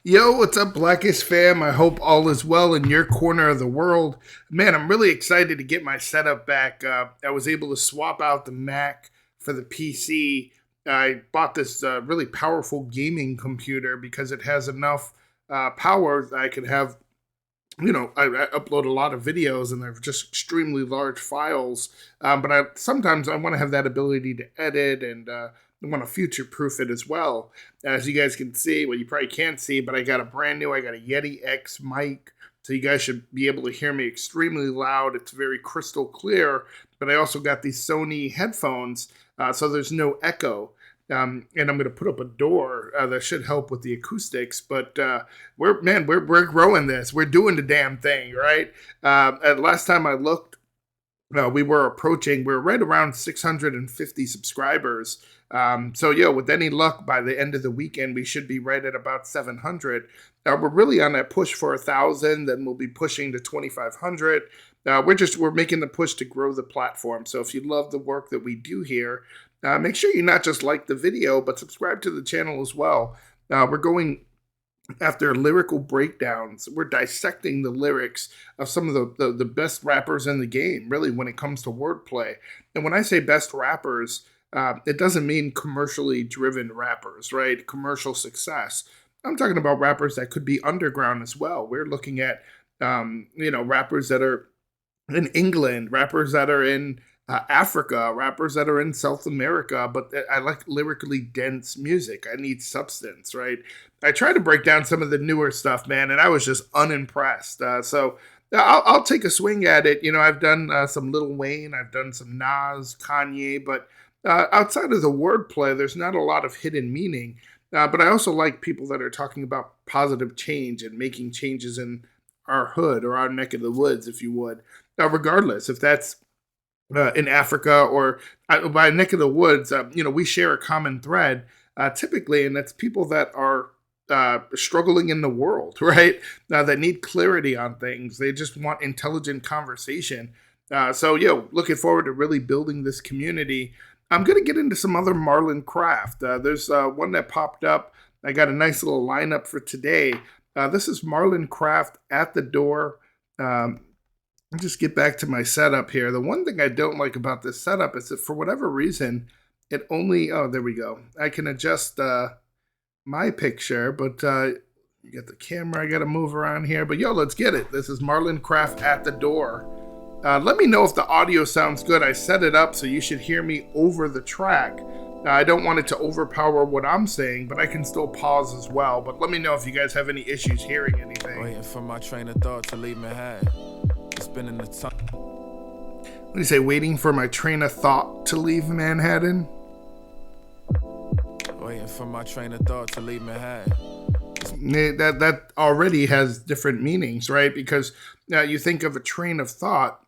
Yo, what's up, Blackish fam? I hope all is well in your corner of the world. Man, I'm really excited to get my setup back. I was able to swap out the Mac for the PC. I bought this really powerful gaming computer because it has enough power that I could have. I upload a lot of videos and they're just extremely large files. But sometimes I want to have that ability to edit and I want to future proof it as well. As you guys can see, well, you probably can't see, but I got a Yeti X mic. So you guys should be able to hear me extremely loud. It's very crystal clear. But I also got these Sony headphones, so there's no echo. And I'm going to put up a door that should help with the acoustics. But we're growing this. We're doing the damn thing, right? Last time I looked, we're right around 650 subscribers. With any luck, by the end of the weekend, we should be right at about 700. We're really on that push for 1,000, then we'll be pushing to 2,500. We're making the push to grow the platform. So if you love the work that we do here, make sure you not just like the video, but subscribe to the channel as well. We're going after lyrical breakdowns. We're dissecting the lyrics of some of the best rappers in the game, really, when it comes to wordplay. And when I say best rappers, it doesn't mean commercially driven rappers, right? Commercial success. I'm talking about rappers that could be underground as well. We're looking at, rappers that are in England, rappers that are in Africa, rappers that are in South America, but I like lyrically dense music. I need substance, right? I tried to break down some of the newer stuff, man, and I was just unimpressed. I'll take a swing at it. I've done some Lil Wayne, I've done some Nas, Kanye, but outside of the wordplay, there's not a lot of hidden meaning. But I also like people that are talking about positive change and making changes in our hood or our neck of the woods, if you would. Regardless, if that's in Africa or by neck of the woods, we share a common thread typically, and that's people that are struggling in the world, right? That need clarity on things. They just want intelligent conversation. Looking forward to really building this community. I'm going to get into some other Marlon craft. There's one that popped up. I got a nice little lineup for today. This is Marlon Craft at the door. I'll just get back to my setup here. The one thing I don't like about this setup is that for whatever reason, it only, oh, there we go. I can adjust my picture, but you got the camera. I got to move around here. But let's get it. This is Marlon Craft at the door. Let me know if the audio sounds good. I set it up so you should hear me over the track. I don't want it to overpower what I'm saying, but I can still pause as well. But let me know if you guys have any issues hearing anything. Waiting for my train of thought to leave Manhattan. It's been in the time. What do you say? Waiting for my train of thought to leave Manhattan? Waiting for my train of thought to leave Manhattan. That already has different meanings, right? Because you think of a train of thought.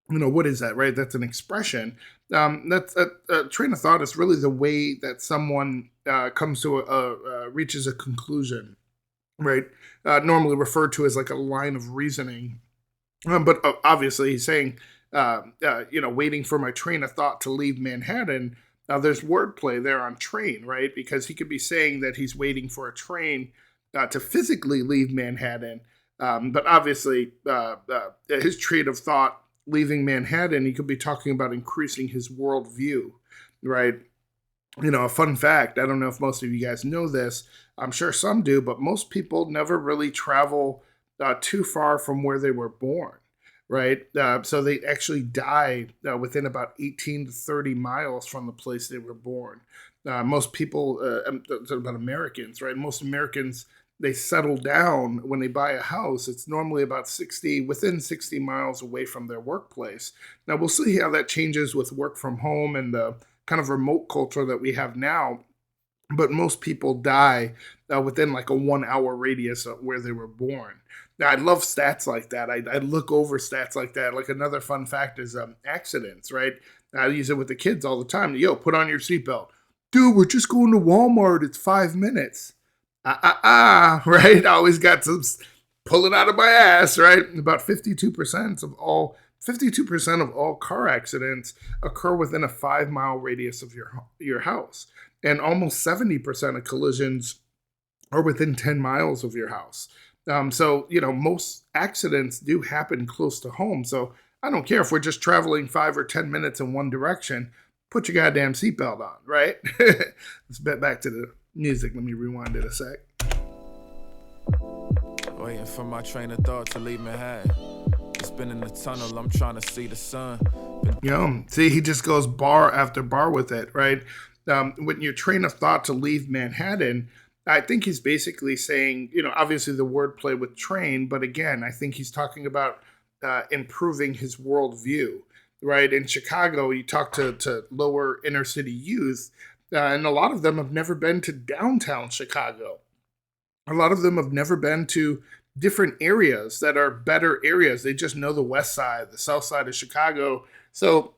What is that, right? That's an expression. That's a train of thought is really the way that someone comes to reaches a conclusion, right? Normally referred to as like a line of reasoning. But obviously, he's saying, waiting for my train of thought to leave Manhattan. Now, there's wordplay there on train, right? Because he could be saying that he's waiting for a train to physically leave Manhattan. But obviously, his train of thought leaving Manhattan, he could be talking about increasing his worldview, right? A fun fact, I don't know if most of you guys know this. I'm sure some do, but most people never really travel too far from where they were born, right? So they actually die within about 18 to 30 miles from the place they were born. Most people, about Americans, right? Most Americans, they settle down when they buy a house. It's normally about within 60 miles away from their workplace. Now, we'll see how that changes with work from home and the kind of remote culture that we have now. But most people die within like a 1 hour radius of where they were born. Now, I love stats like that. I look over stats like that. Like another fun fact is accidents, right? I use it with the kids all the time. Put on your seatbelt. Dude, we're just going to Walmart. It's 5 minutes. Right? I always got to pull it out of my ass, right? About 52% of all car accidents occur within a 5 mile radius of your house. And almost 70% of collisions or within 10 miles of your house. So, most accidents do happen close to home. So I don't care if we're just traveling 5 or 10 minutes in one direction, put your goddamn seatbelt on, right? Let's get back to the music. Let me rewind it a sec. Waiting for my train of thought to leave Manhattan. It's been in the tunnel, I'm trying to see the sun. See, he just goes bar after bar with it, right? When your train of thought to leave Manhattan, I think he's basically saying, obviously the wordplay with train, but again, I think he's talking about improving his worldview, right? In Chicago, you talk to lower inner city youth, and a lot of them have never been to downtown Chicago. A lot of them have never been to different areas that are better areas. They just know the west side, the south side of Chicago. So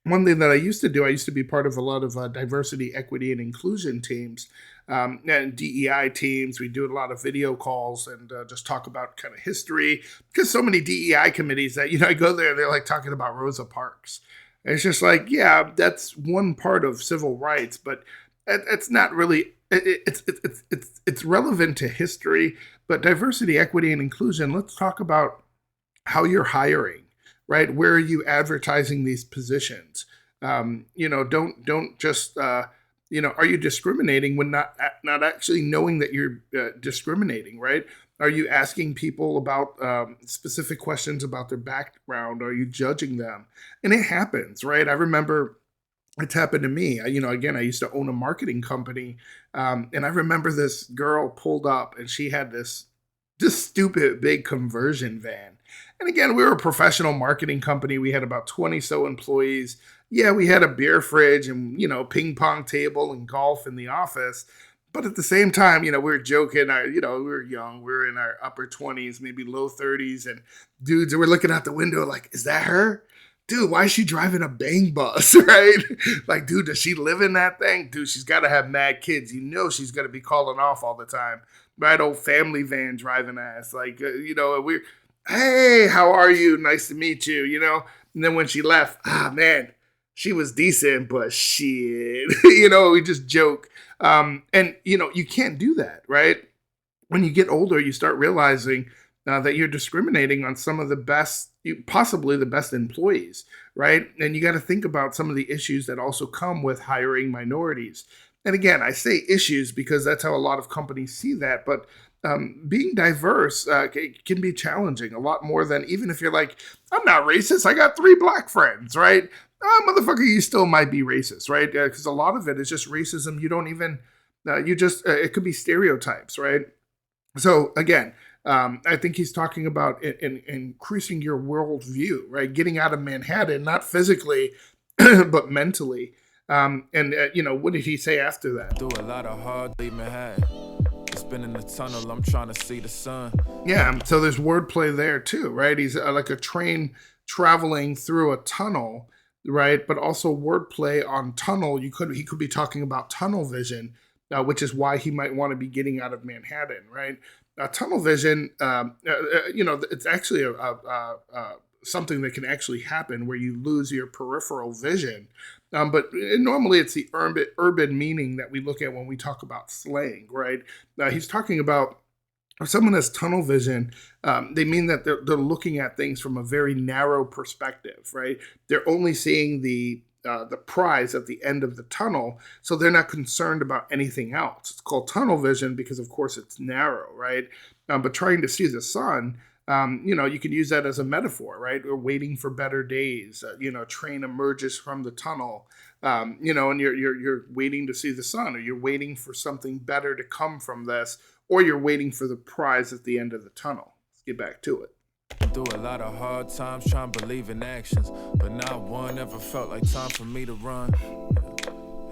one thing that I used to be part of a lot of diversity, equity, and inclusion teams and DEI teams. We do a lot of video calls and just talk about kind of history, because so many DEI committees that, I go there, they're like talking about Rosa Parks. And it's just like, yeah, that's one part of civil rights, but it's not really, it's relevant to history, but diversity, equity, and inclusion, let's talk about how you're hiring, right? Where are you advertising these positions? Don't just, are you discriminating when not actually knowing that you're discriminating, right? Are you asking people about specific questions about their background? Are you judging them? And it happens, right? I remember it's happened to me. Again, I used to own a marketing company, and I remember this girl pulled up, and she had this stupid big conversion van. And again, we were a professional marketing company. We had about 20 so employees. Yeah, we had a beer fridge and, ping pong table and golf in the office. But at the same time, we were joking. We were young. We were in our upper 20s, maybe low 30s. And dudes were looking out the window like, is that her? Dude, why is she driving a bang bus, right? Like, dude, does she live in that thing? Dude, she's got to have mad kids. She's going to be calling off all the time. Right, old family van driving ass. Like, we're, hey, how are you? Nice to meet you, And then when she left, man, she was decent, but shit. We just joke. And, you can't do that, right? When you get older, you start realizing that you're discriminating on some of the best, possibly the best employees, right? And you got to think about some of the issues that also come with hiring minorities. And again, I say issues because that's how a lot of companies see that. But being diverse can be challenging a lot more than, even if you're like, I'm not racist, I got 3 black friends, right? Motherfucker, you still might be racist, right? Because a lot of it is just racism. You don't even, it could be stereotypes, right? So again, I think he's talking about increasing your worldview, right? Getting out of Manhattan, not physically, but mentally. What did he say after that? Do a lot of hard leaving Manhattan. It's been in the tunnel, I'm trying to see the sun. Yeah, so there's wordplay there too, right? He's like a train traveling through a tunnel, right? But also wordplay on tunnel. He could be talking about tunnel vision, which is why he might want to be getting out of Manhattan, right? Tunnel vision, it's actually something that can actually happen where you lose your peripheral vision. But normally it's the urban meaning that we look at when we talk about slang, right? He's talking about, if someone has tunnel vision, they mean that they're looking at things from a very narrow perspective, right? They're only seeing the prize at the end of the tunnel, so they're not concerned about anything else. It's called tunnel vision because, of course, it's narrow, right? But trying to see the sun, you can use that as a metaphor, right? We're waiting for better days. Train emerges from the tunnel, and you're waiting to see the sun, or you're waiting for something better to come from this, or you're waiting for the prize at the end of the tunnel. Let's get back to it. Through a lot of hard times trying to believe in actions, but not one ever felt like time for me to run.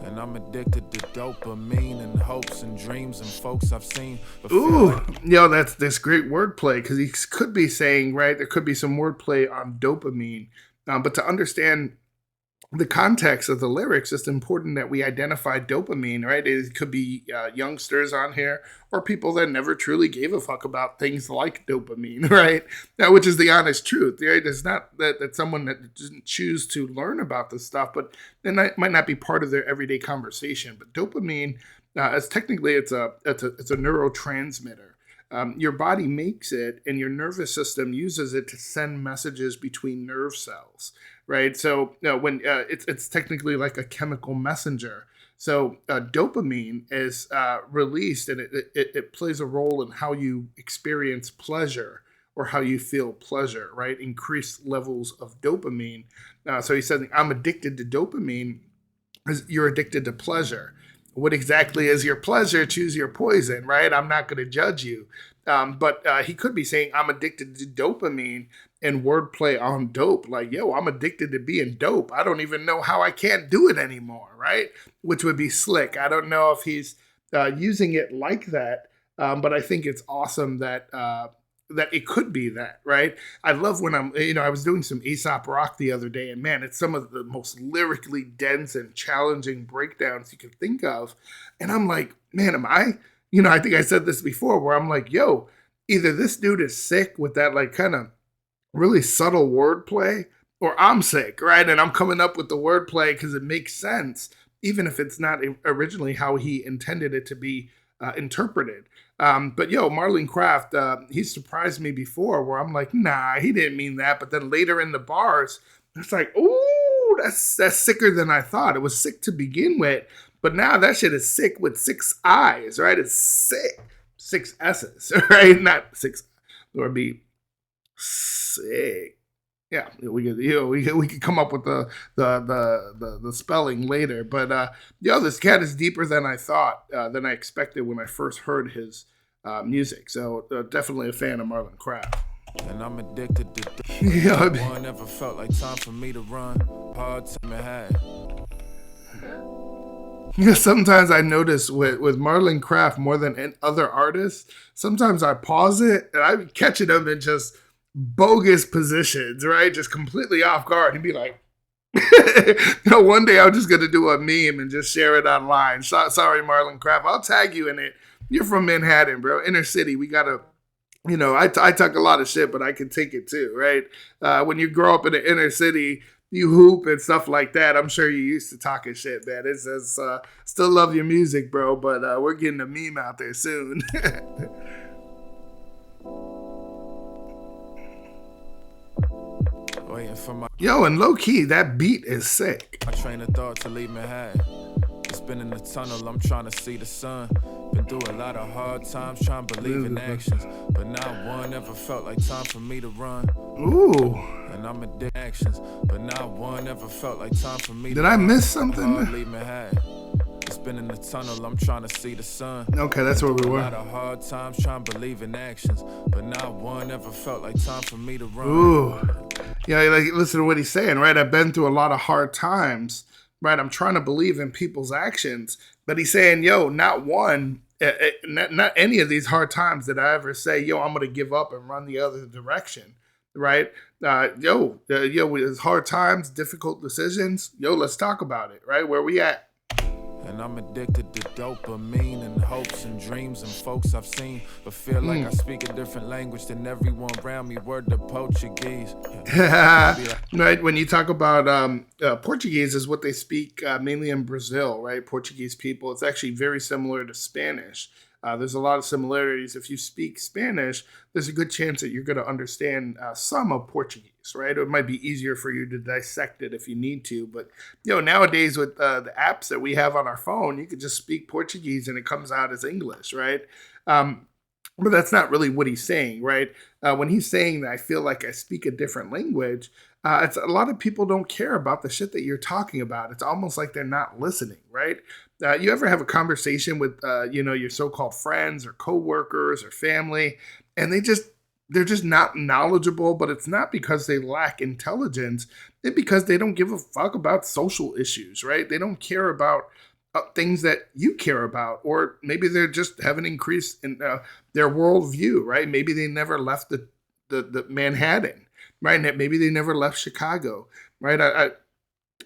And I'm addicted to dopamine and hopes and dreams and folks I've seen. Ooh, that's great wordplay, because he could be saying, right, there could be some wordplay on dopamine, but to understand the context of the lyrics, it's important that we identify dopamine, right? It could be youngsters on here or people that never truly gave a fuck about things like dopamine, right? Which is the honest truth, right? It's not that someone that doesn't choose to learn about this stuff, but it might not be part of their everyday conversation. But dopamine, as technically, it's a neurotransmitter. Your body makes it, and your nervous system uses it to send messages between nerve cells, right? So when it's technically like a chemical messenger. So dopamine is released, and it plays a role in how you experience pleasure or how you feel pleasure, right? Increased levels of dopamine. So he said, "I'm addicted to dopamine." Because you're addicted to pleasure. What exactly is your pleasure? Choose your poison, right? I'm not going to judge you. But he could be saying, I'm addicted to dopamine and wordplay on dope. Like, yo, I'm addicted to being dope. I don't even know how I can't do it anymore, right? Which would be slick. I don't know if he's using it like that, but I think it's awesome that it could be that, right? I love when I was doing some Aesop Rock the other day, and man, it's some of the most lyrically dense and challenging breakdowns you could think of. And I'm like, man, I think I said this before, where I'm like, yo, either this dude is sick with that, like, kind of really subtle wordplay, or I'm sick, right? And I'm coming up with the wordplay because it makes sense, even if it's not originally how he intended it to be interpreted. But Marlon Craft, he surprised me before where I'm like, nah, he didn't mean that. But then later in the bars, it's like, ooh, that's sicker than I thought. It was sick to begin with, but now that shit is sick with 6 eyes, right? It's sick. 6 S's, right? Not 6, or be sick. Yeah, we could come up with the spelling later, but this cat is deeper than I thought, than I expected when I first heard his music. So definitely a fan of Marlon Craft. And I'm addicted to Yeah, one never felt like time for me to run. Hard time it had. Sometimes I notice with Marlon Craft more than other artists, sometimes I pause it and I'm catching them in just bogus positions, right? Just completely off guard. He'd be like, one day I'm just going to do a meme and just share it online. Sorry, Marlon Craft. I'll tag you in it. You're from Manhattan, bro. Inner city. We got to, I talk a lot of shit, but I can take it too, right? When you grow up in the inner city, you hoop and stuff like that. I'm sure you're used to talking shit, man. It says, still love your music, bro, but we're getting a meme out there soon. Waiting for my and low key, that beat is sick. train of thought to leave Manhattan. It's been in the tunnel, I'm trying to see the sun. Been through a lot of hard times, trying to believe in actions. But not one ever felt like time for me to run. Ooh. And I'm addicted to actions. But not one ever felt like time for me to Did I run. miss something? Hard leave Manhattan. It's been in the tunnel, I'm trying to see the sun. Okay, that's where we A were. lot of hard times, trying to believe in actions. But not one ever felt like time for me to run. Ooh. Yeah, like, listen to what he's saying, right? I've been through a lot of hard times, right? I'm trying to believe in people's actions. But he's saying, not not any of these hard times did I ever say, I'm going to give up and run the other direction, right? With hard times, difficult decisions, let's talk about it, right? Where we at? And I'm addicted to dopamine and hopes and dreams and folks I've seen, but feel like I speak a different language than everyone around me. Word to Portuguese. Right, when you talk about Portuguese is what they speak mainly in Brazil, right? Portuguese people. It's actually very similar to Spanish. There's a lot of similarities. If you speak Spanish, there's a good chance that you're going to understand some of Portuguese, right? It might be easier for you to dissect it if you need to. But, nowadays with the apps that we have on our phone, you can just speak Portuguese and it comes out as English, right? But that's not really what he's saying, right? When he's saying that I feel like I speak a different language, it's a lot of people don't care about the shit that you're talking about. It's almost like they're not listening, right? You ever have a conversation with, your so-called friends or coworkers or family, and they're just not knowledgeable, but it's not because they lack intelligence. It's because they don't give a fuck about social issues, right? They don't care about things that you care about, or maybe they're just have an increase in their worldview, right? Maybe they never left the Manhattan, right? Maybe they never left Chicago, right?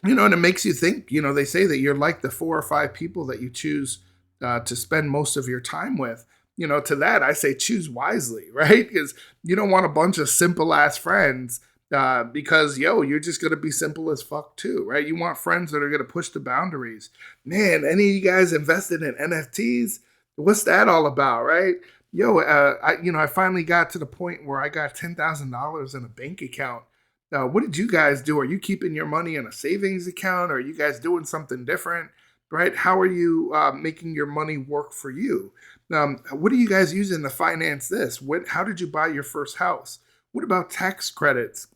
And it makes you think. They say that you're like the 4 or 5 people that you choose to spend most of your time with. To that, I say choose wisely, right? Because you don't want a bunch of simple ass friends because, you're just going to be simple as fuck too, right? You want friends that are going to push the boundaries. Man, any of you guys invested in NFTs? What's that all about, right? I finally got to the point where I got $10,000 in a bank account. What did you guys do? Are you keeping your money in a savings account? Or are you guys doing something different? Right? How are you making your money work for you? What are you guys using to finance this? How did you buy your first house? What about tax credits?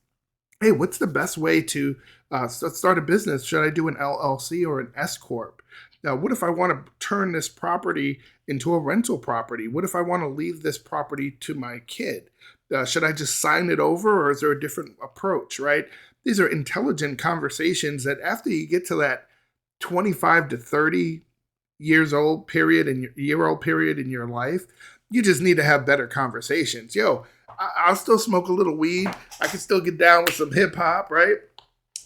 Hey, what's the best way to start a business? Should I do an LLC or an S corp? Now, what if I want to turn this property into a rental property? What if I want to leave this property to my kid? Should I just sign it over, or is there a different approach? Right? These are intelligent conversations that after you get to that 25 to 30 years old period in your life, you just need to have better conversations. I'll still smoke a little weed. I can still get down with some hip hop, right?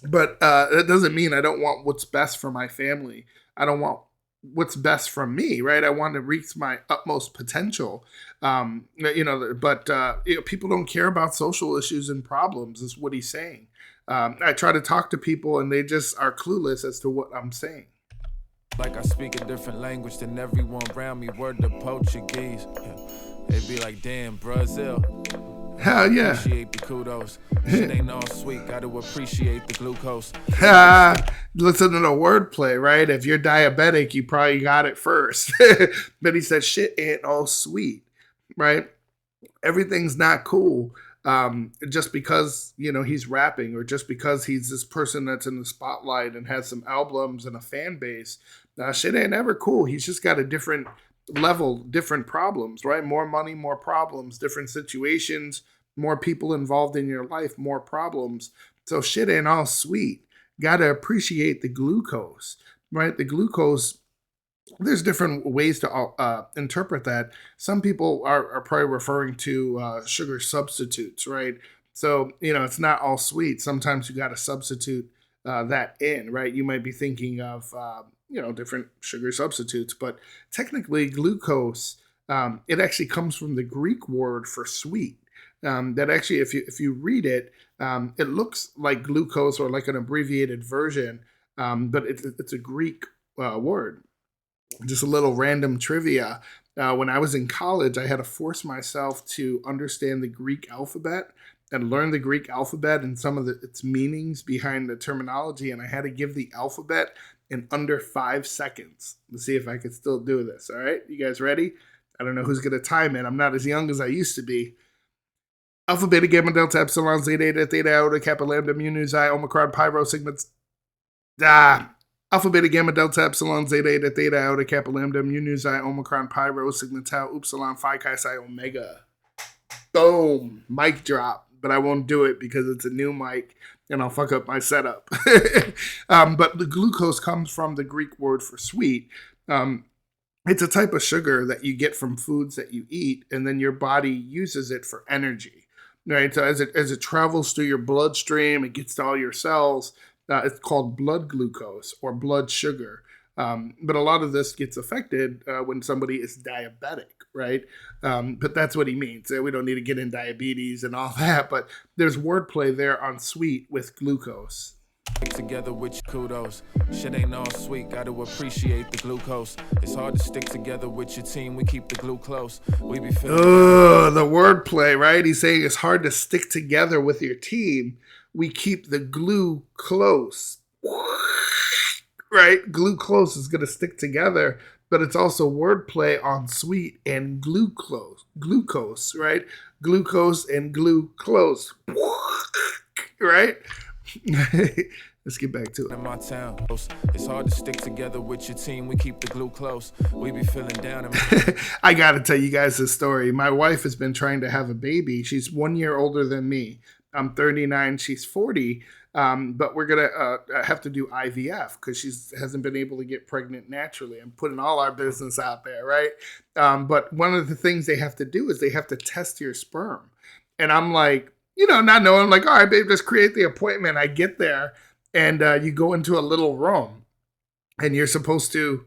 But that doesn't mean I don't want what's best for my family. I don't want what's best for me, right? I want to reach my utmost potential. But people don't care about social issues and problems, is what he's saying. I try to talk to people and they just are clueless as to what I'm saying. Like I speak a different language than everyone around me. Word to Portuguese. Yeah. They be like, damn, Brazil. Hell yeah. Appreciate the kudos. Shit ain't all sweet. Gotta appreciate the glucose. Listen to the wordplay, right? If you're diabetic, you probably got it first. But he said shit ain't all sweet, right? Everything's not cool. Just because he's rapping, or just because he's this person that's in the spotlight and has some albums and a fan base. Shit ain't ever cool. He's just got a different level, different problems, right? More money, more problems, different situations, more people involved in your life, more problems. So shit ain't all sweet. Gotta appreciate the glucose, right? The glucose, there's different ways to interpret that. Some people are probably referring to sugar substitutes, right? So, it's not all sweet. Sometimes you got to substitute that in, right? You might be thinking of, different sugar substitutes, but technically glucose, it actually comes from the Greek word for sweet. That actually, if you read it, it looks like glucose or like an abbreviated version, but it's a Greek word. Just a little random trivia. When I was in college, I had to force myself to understand the Greek alphabet and learn the Greek alphabet and some of its meanings behind the terminology. And I had to give the alphabet in under 5 seconds. Let's see if I can still do this. All right, you guys ready? I don't know who's going to time it. I'm not as young as I used to be. Alpha, beta, gamma, delta, epsilon, zeta, eta, theta, iota, kappa, lambda, mu, nu, xi, omicron, pi, rho, sigma, Alpha, beta, gamma, delta, epsilon, zeta, eta, theta, iota, kappa, lambda, mu, nu, xi, omicron, pi, rho, sigma, tau, upsilon, phi, chi, psi, omega. Boom. Mic drop. But I won't do it because it's a new mic and I'll fuck up my setup. But the glucose comes from the Greek word for sweet. It's a type of sugar that you get from foods that you eat, and then your body uses it for energy. Right, so as it travels through your bloodstream, it gets to all your cells. It's called blood glucose or blood sugar. But a lot of this gets affected when somebody is diabetic, right? But that's what he means. We don't need to get in diabetes and all that, but there's wordplay there on sweet with glucose. Together with your kudos. Shit ain't all sweet, gotta appreciate the glucose. It's hard to stick together with your team, we keep the glue close. We be feeling the wordplay, right? He's saying it's hard to stick together with your team. We keep the glue close. Right? Glue close is gonna stick together, but it's also wordplay on sweet and glucose, right? Glucose and glue close. Right? Let's get back to it. In my town, it's hard to stick together with your team. We keep the glue close. We be feeling down. I gotta tell you guys this story. My wife has been trying to have a baby. She's 1 year older than me. I'm 39. She's 40. But we're gonna have to do IVF because she hasn't been able to get pregnant naturally. I'm putting all our business out there, right? But one of the things they have to do is they have to test your sperm, and I'm like, not knowing, like, all right, babe, just create the appointment. I get there, and you go into a little room, and you're supposed to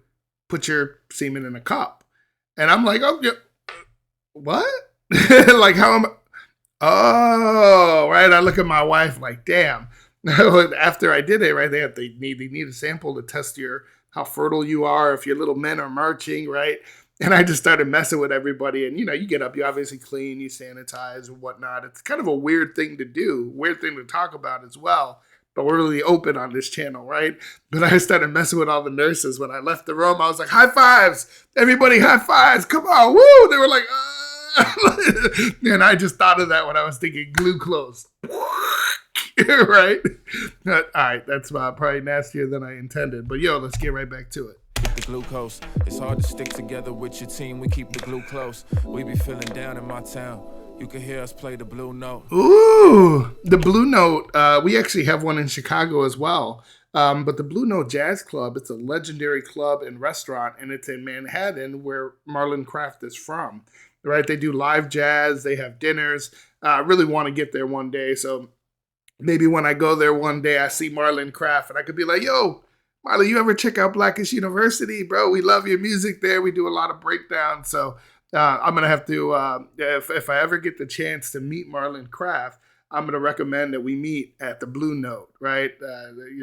put your semen in a cup. And I'm like, oh, yeah, what? Like, how am I? Oh, right. I look at my wife like, damn. After I did it, right, they need a sample to test your how fertile you are, if your little men are marching, right? And I just started messing with everybody. And you get up, you obviously clean, you sanitize and whatnot. It's kind of a weird thing to do, weird thing to talk about as well. But we're really open on this channel, right? But I started messing with all the nurses when I left the room. I was like, high fives, everybody, high fives, come on, woo! They were like, and I just thought of that when I was thinking glue close. Right? All right, that's probably nastier than I intended. But let's get right back to it. The glucose. It's hard to stick together with your team. We keep the glue close. We be feeling down in my town. You can hear us play the blue note. Ooh, the Blue Note. We actually have one in Chicago as well. But the Blue Note Jazz Club, it's a legendary club and restaurant, and it's in Manhattan where Marlon Craft is from. Right? They do live jazz. They have dinners. I really want to get there one day. So maybe when I go there one day, I see Marlon Craft, and I could be like, yo, Marlon, you ever check out Blackish University? Bro, we love your music there. We do a lot of breakdowns. So I'm going to have to, if I ever get the chance to meet Marlon Craft, I'm going to recommend that we meet at the Blue Note, right?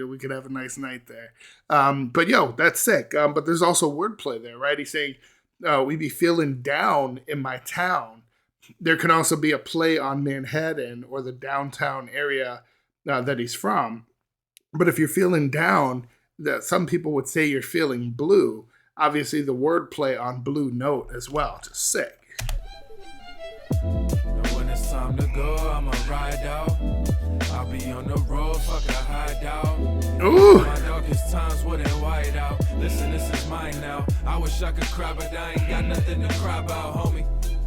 We could have a nice night there. But that's sick. But there's also wordplay there, right? He's saying, we be feeling down in my town. There can also be a play on Manhattan or the downtown area that he's from. But if you're feeling down, that some people would say you're feeling blue. Obviously, the wordplay on Blue Note as well. Just sick. When it's time to go, I'ma ride out. I'll be on the road, fuck a hideout. Ooh. My darkest times wouldn't white out. Listen, this is mine now. I wish I could cry, but I ain't got nothing to cry about, homie.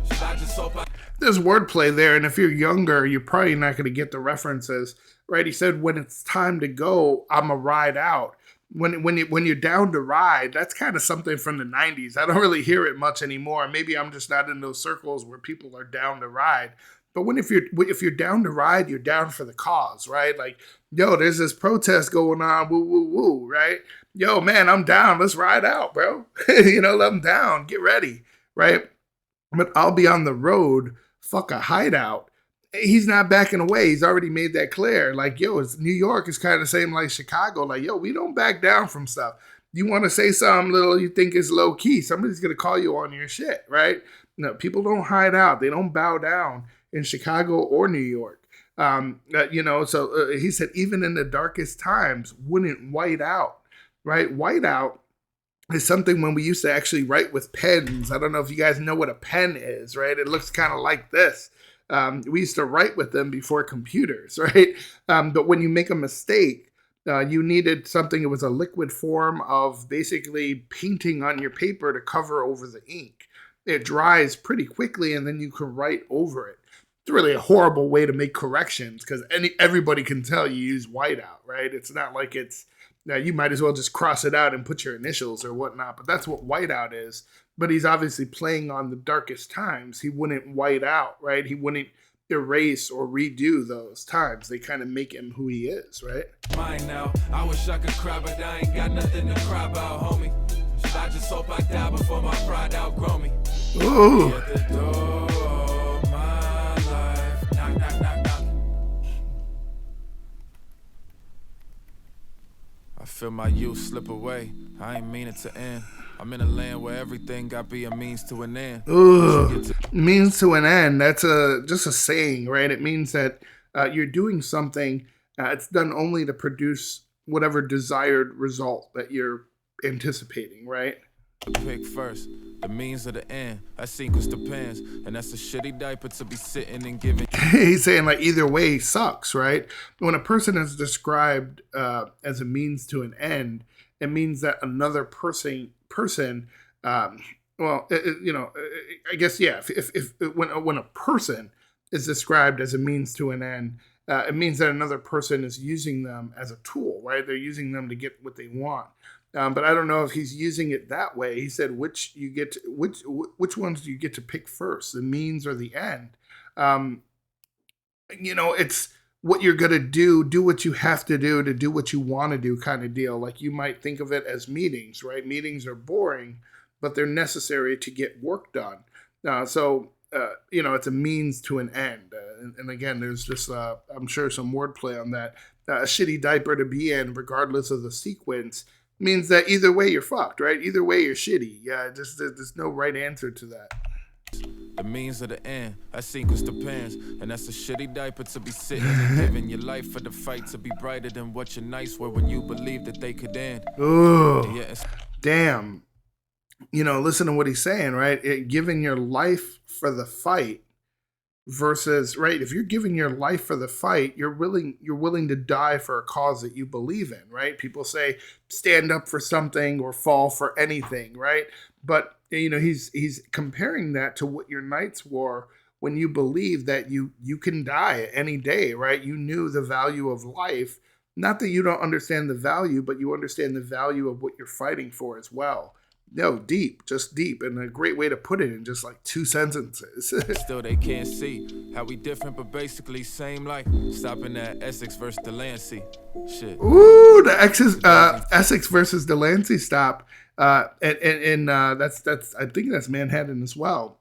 Should I just hope There's wordplay there, and if you're younger, you're probably not going to get the references, right? He said, when it's time to go, I'ma ride out. When you're down to ride, that's kind of something from the 90s. I don't really hear it much anymore. Maybe I'm just not in those circles where people are down to ride. But if you're down to ride, you're down for the cause, right? Like, yo, there's this protest going on, woo, woo, woo, right? Yo, man, I'm down. Let's ride out, bro. I'm down. Get ready, right? But I'll be on the road. Fuck a hideout. He's not backing away. He's already made that clear. Like, yo, New York is kind of the same like Chicago. Like, yo, we don't back down from stuff. You want to say something little you think is low key, somebody's going to call you on your shit, right? No, people don't hide out. They don't bow down in Chicago or New York. So he said even in the darkest times wouldn't white out, right? White out is something when we used to actually write with pens. I don't know if you guys know what a pen is, right? It looks kind of like this. We used to write with them before computers, right? But when you make a mistake, you needed something that was a liquid form of basically painting on your paper to cover over the ink. It dries pretty quickly, and then you can write over it. It's really a horrible way to make corrections because everybody can tell you use whiteout, right? It's not like it's you might as well just cross it out and put your initials or whatnot. But that's what whiteout is. But he's obviously playing on the darkest times. He wouldn't white out, right? He wouldn't erase or redo those times. They kind of make him who he is, right? Mine now. I wish I could cry, but I ain't got nothing to cry about, homie. Should I just hope I die before my pride outgrow me? Ooh. At the door of my life. Knock, knock, knock, knock. I feel my youth slip away. I ain't mean it to end. I'm in a land where everything got be a means to an end. Ooh, means to an end. That's just a saying, right? It means that you're doing something. It's done only to produce whatever desired result that you're anticipating, right? Pick first. The means of the end. That sequence depends. And that's a shitty diaper to be sitting and giving. He's saying like either way sucks, right? When a person is described as a means to an end, it means that another person I guess, yeah, if when a person is described as a means to an end, it means that another person is using them as a tool, right? They're using them to get what they want. But I don't know if he's using it that way. He said, which ones do you get to pick first, the means or the end? It's what you're going to do what you have to do what you want to do kind of deal. Like you might think of it as meetings, right? Meetings are boring, but they're necessary to get work done. It's a means to an end. And again, there's just, I'm sure, some wordplay on that. A shitty diaper to be in, regardless of the sequence, means that either way you're fucked, right? Either way you're shitty. Yeah, there's no right answer to that. The means of the end, that sequence depends. And that's a shitty diaper to be sitting and giving your life for the fight to be brighter than what your nights were when you believed that they could end. Ooh, damn. Listen to what he's saying, right? Giving your life for the fight versus, right, if you're giving your life for the fight, you're willing to die for a cause that you believe in, right? People say stand up for something or fall for anything, right? But he's comparing that to what your nights were when you believe that you can die any day, right? You knew the value of life. Not that you don't understand the value, but you understand the value of what you're fighting for as well. No, just deep, and a great way to put it in just like 2 sentences. Still they can't see how we different, but basically same. Like stopping at Essex versus Delancey. Shit. Ooh, the Essex versus Delancey stop, and that's I think that's Manhattan as well.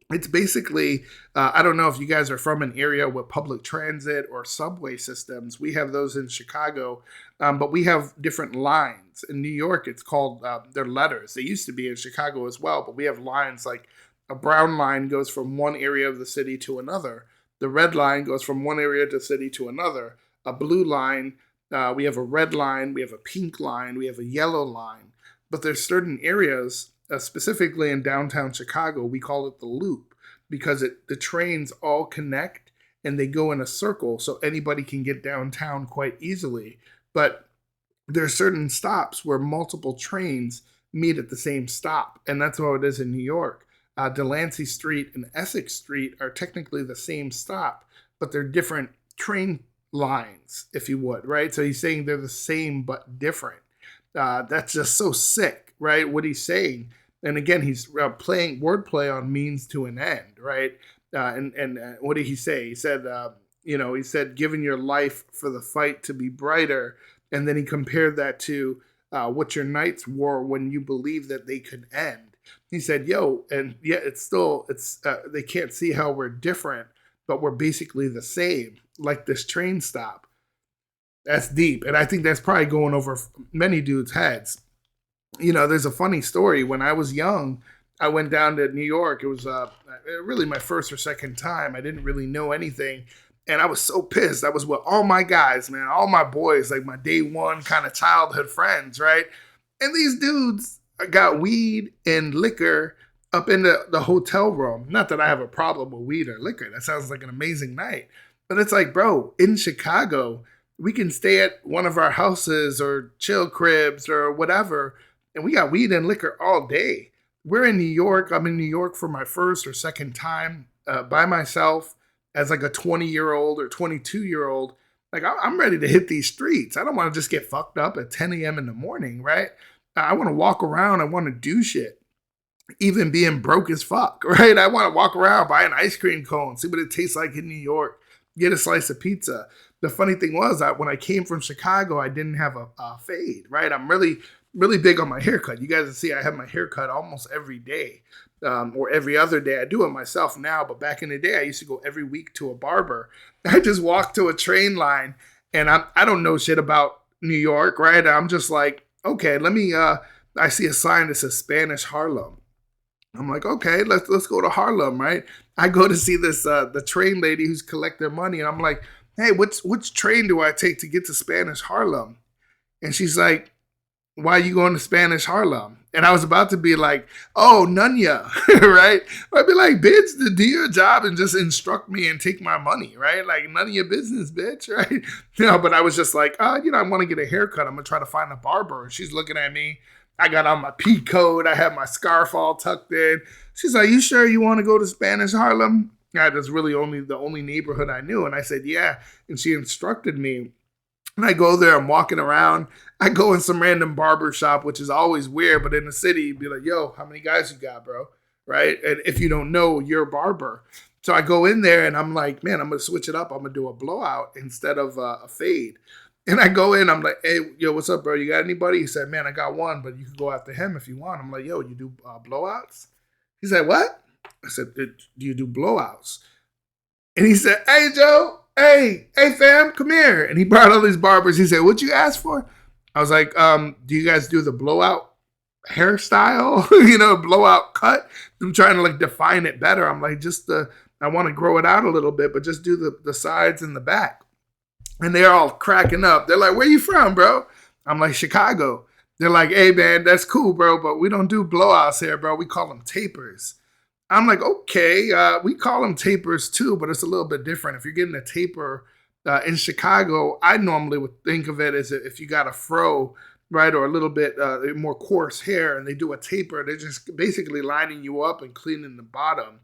It's basically, I don't know if you guys are from an area with public transit or subway systems. We have those in Chicago, but we have different lines. In New York, it's called, they're letters. They used to be in Chicago as well, but we have lines like a brown line goes from one area of the city to another. The red line goes from one area of the city to another. A blue line, we have a red line, we have a pink line, we have a yellow line. But there's certain areas, specifically in downtown Chicago, we call it the loop because the trains all connect and they go in a circle so anybody can get downtown quite easily. But there are certain stops where multiple trains meet at the same stop, and that's how it is in New York. Delancey Street and Essex Street are technically the same stop, but they're different train lines, if you would, right? So he's saying they're the same but different. That's just so sick, right? What he's saying. And again, he's playing wordplay on means to an end, right? And what did he say? He said, he said, giving your life for the fight to be brighter. And then he compared that to what your nights were when you believed that they could end. He said, and yet they can't see how we're different, but we're basically the same, like this train stop. That's deep. And I think that's probably going over many dudes' heads. There's a funny story. When I was young, I went down to New York. It was really my first or second time. I didn't really know anything. And I was so pissed. I was with all my guys, man, all my boys, like my day one kind of childhood friends, right? And these dudes got weed and liquor up in the hotel room. Not that I have a problem with weed or liquor. That sounds like an amazing night. But it's like, bro, in Chicago, we can stay at one of our houses or chill cribs or whatever, and we got weed and liquor all day. We're in New York. I'm in New York for my first or second time by myself as like a 20-year-old or 22-year-old. Like, I'm ready to hit these streets. I don't want to just get fucked up at 10 a.m. in the morning, right? I want to walk around. I want to do shit, even being broke as fuck, right? I want to walk around, buy an ice cream cone, see what it tastes like in New York, get a slice of pizza. The funny thing was that when I came from Chicago, I didn't have a fade, right? I'm really, really big on my haircut. You guys can see I have my haircut almost every day or every other day. I do it myself now, but back in the day, I used to go every week to a barber. I just walked to a train line, and I don't know shit about New York, right? I'm just like, okay, I see a sign that says Spanish Harlem. I'm like, okay, let's go to Harlem, right? I go to see this the train lady who's collecting money, and I'm like, hey, which train do I take to get to Spanish Harlem? And she's like, why are you going to Spanish Harlem? And I was about to be like, oh, Nunya, right? I'd be like, bitch, do your job and just instruct me and take my money, right? Like, none of your business, bitch, right? But I was just like, I want to get a haircut. I'm going to try to find a barber. And she's looking at me. I got on my pea coat. I had my scarf all tucked in. She's like, you sure you want to go to Spanish Harlem? Yeah, that's really the only neighborhood I knew. And I said, yeah. And she instructed me. And I go there, I'm walking around. I go in some random barber shop, which is always weird. But in the city, you'd be like, yo, how many guys you got, bro? Right? And if you don't know, you're a barber. So I go in there and I'm like, man, I'm going to switch it up. I'm going to do a blowout instead of a fade. And I go in, I'm like, hey, yo, what's up, bro? You got anybody? He said, man, I got one, but you can go after him if you want. I'm like, yo, you do blowouts? He said, what? I said, do you do blowouts? And he said, hey, Joe, hey, fam, come here. And he brought all these barbers. He said, what you asked for? I was like, do you guys do the blowout hairstyle? Blowout cut? I'm trying to like define it better. I'm like, I want to grow it out a little bit, but just do the sides and the back. And they're all cracking up. They're like, where you from, bro? I'm like, Chicago. They're like, hey, man, that's cool, bro, but we don't do blowouts here, bro. We call them tapers. I'm like, okay, we call them tapers too, but it's a little bit different. If you're getting a taper in Chicago, I normally would think of it as if you got a fro, right, or a little bit more coarse hair, and they do a taper. They're just basically lining you up and cleaning the bottom.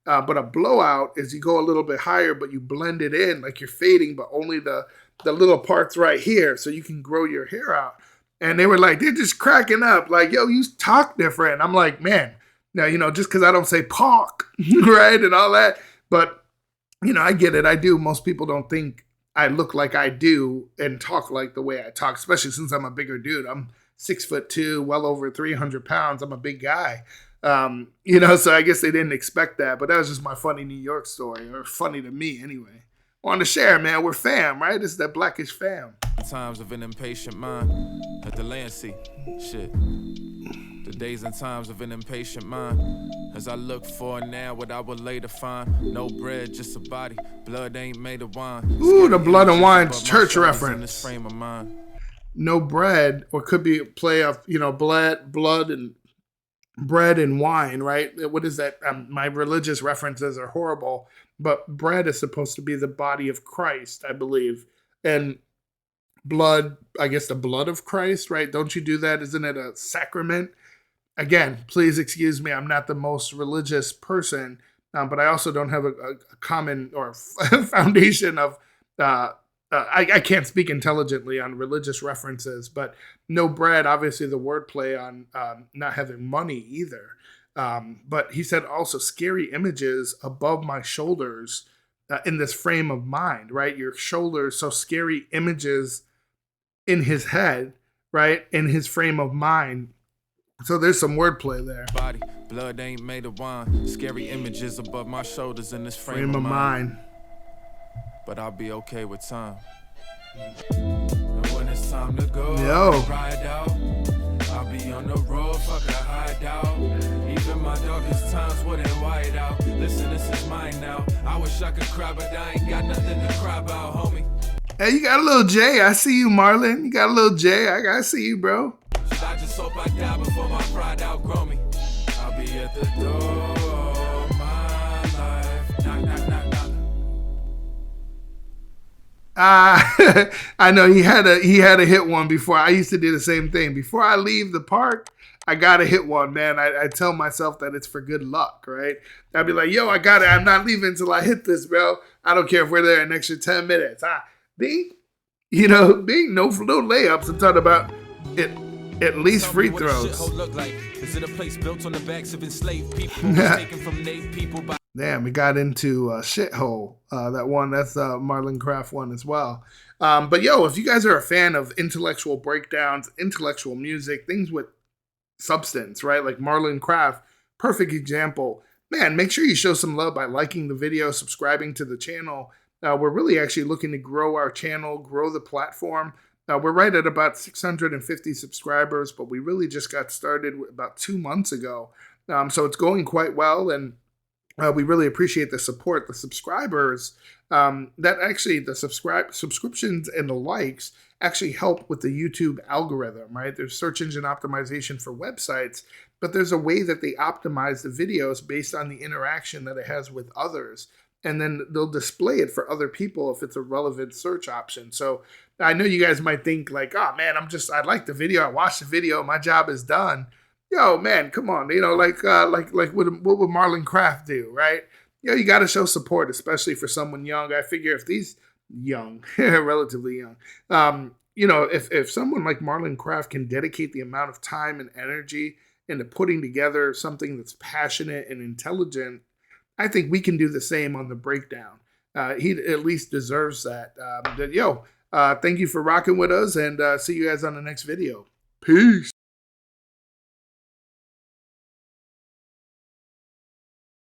But a blowout is you go a little bit higher, but you blend it in like you're fading, but only the little parts right here so you can grow your hair out. And they were like, they're just cracking up. Like, yo, you talk different. I'm like, man, now, just because I don't say park, right, and all that. But, I get it. I do. Most people don't think I look like I do and talk like the way I talk, especially since I'm a bigger dude. I'm 6'2", well over 300 pounds. I'm a big guy. So I guess they didn't expect that, but that was just my funny New York story, or funny to me anyway. On to share, man. We're fam, right? It's that Blackish fam. Times of an impatient mind at the Lancey, shit. The days and times of an impatient mind, as I look for now what I would later find. No bread, just a body. Blood ain't made of wine. Ooh, the blood and wine's church reference. In this frame of mind. No bread, or could be a play of blood and bread and wine, right? What is that? My religious references are horrible, but bread is supposed to be the body of Christ, I believe. And blood, I guess the blood of Christ, right? Don't you do that? Isn't it a sacrament? Again, please excuse me. I'm not the most religious person, but I also don't have a common or foundation of I can't speak intelligently on religious references, but no bread, obviously the wordplay on not having money either. But he said also scary images above my shoulders in this frame of mind, right? Your shoulders, so scary images in his head, right? In his frame of mind. So there's some wordplay there. Body, blood ain't made of wine. Scary images above my shoulders in this frame of mind. But I'll be okay with time. And when it's time to go, ride out. I'll be on the road, fuck a hideout. Even my darkest times wouldn't white out. Listen, this is mine now. I wish I could cry, but I ain't got nothing to cry about, homie. Hey, you got a little J. I see you, Marlon. You got a little J. I see you, bro. I just hope I die before my pride outgrow me. I'll be at the door, my life. Knock, knock, knock, knock. I know he had a hit one before. I used to do the same thing. Before I leave the park, I gotta hit one, man. I tell myself that it's for good luck, right? I'd be like, yo, I got it. I'm not leaving until I hit this, bro. I don't care if we're there an extra 10 minutes. Being no layups. I'm talking about it. At least free throws. Is it a place built on the backs of enslaved people taken from native people by... Damn, we got into Shithole. That one, that's Marlon Craft one as well. But yo, if you guys are a fan of intellectual breakdowns, intellectual music, things with substance, right? Like Marlon Craft, perfect example. Man, make sure you show some love by liking the video, subscribing to the channel. We're really actually looking to grow our channel, grow the platform. We're right at about 650 subscribers, but we really just got started about 2 months ago. So it's going quite well, and we really appreciate the support. The subscribers, that actually, the subscriptions and the likes actually help with the YouTube algorithm, right? There's search engine optimization for websites, but there's a way that they optimize the videos based on the interaction that it has with others. And then they'll display it for other people if it's a relevant search option. So I know you guys might think like, oh man, I like the video. I watched the video. My job is done. Yo, man, come on. Like what would Marlon Craft do, right? You got to show support, especially for someone young. I figure if these young, relatively young, if someone like Marlon Craft can dedicate the amount of time and energy into putting together something that's passionate and intelligent, I think we can do the same on the breakdown. He at least deserves that. Thank you for rocking with us, and see you guys on the next video. Peace.